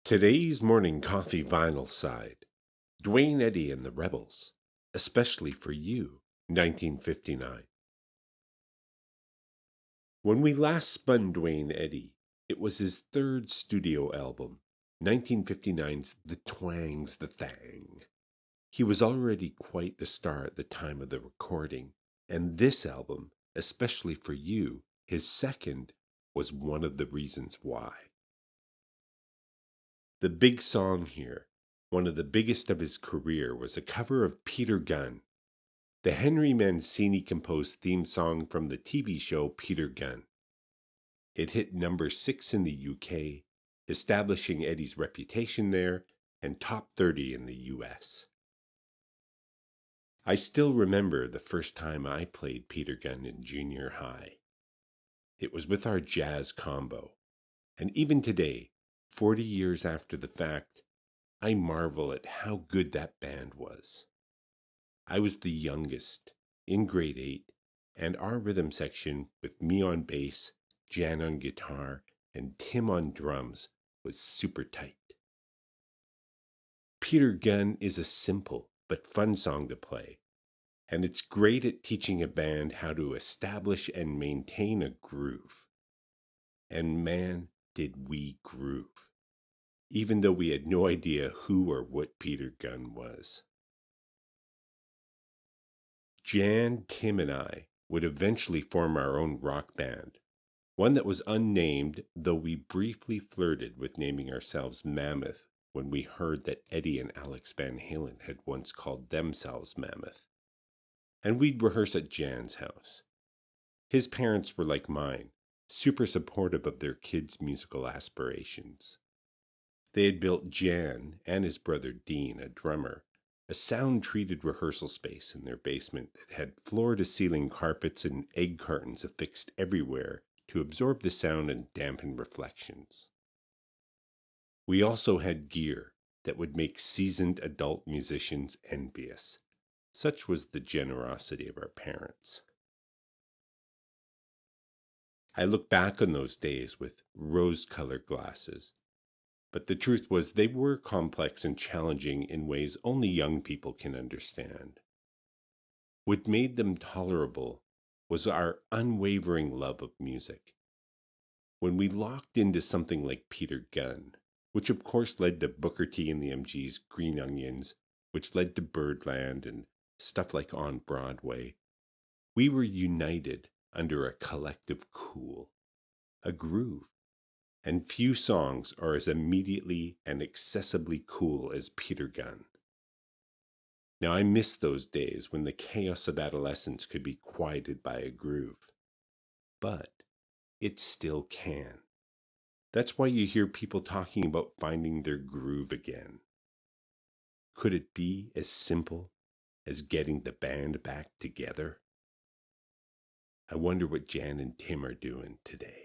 Today's morning coffee vinyl side, Duane Eddy and the Rebels, especially for you, 1959. When we last spun Duane Eddy, it was his third studio album, 1959's The Twang's the Thang. He was already quite the star at the time of the recording, and this album, especially for you, his second, was one of the reasons why. The big song here, one of the biggest of his career, was a cover of Peter Gunn, the Henry Mancini composed theme song from the TV show Peter Gunn. It hit number 6 in the UK, establishing Eddy's reputation there, and top 30 in the US. I still remember the first time I played Peter Gunn in junior high. It was with our jazz combo, and even today, 40 years after the fact, I marvel at how good that band was. I was the youngest, in grade 8, and our rhythm section, with me on bass, Jan on guitar, and Tim on drums, was super tight. Peter Gunn is a simple but fun song to play, and it's great at teaching a band how to establish and maintain a groove. And man, did we groove, even though we had no idea who or what Peter Gunn was. Jan, Tim, and I would eventually form our own rock band, one that was unnamed, though we briefly flirted with naming ourselves Mammoth when we heard that Eddie and Alex Van Halen had once called themselves Mammoth. And we'd rehearse at Jan's house. His parents were like mine, super supportive of their kids' musical aspirations. They had built Jan and his brother Dean, a drummer, a sound-treated rehearsal space in their basement that had floor-to-ceiling carpets and egg cartons affixed everywhere to absorb the sound and dampen reflections. We also had gear that would make seasoned adult musicians envious. Such was the generosity of our parents. I look back on those days with rose-colored glasses, but the truth was they were complex and challenging in ways only young people can understand. What made them tolerable was our unwavering love of music. When we locked into something like Peter Gunn, which of course led to Booker T and the MG's Green Onions, which led to Birdland and stuff like On Broadway, we were united under a collective cool, a groove. And few songs are as immediately and accessibly cool as Peter Gunn. Now I miss those days when the chaos of adolescence could be quieted by a groove. But it still can. That's why you hear people talking about finding their groove again. Could it be as simple as getting the band back together? I wonder what Jan and Tim are doing today.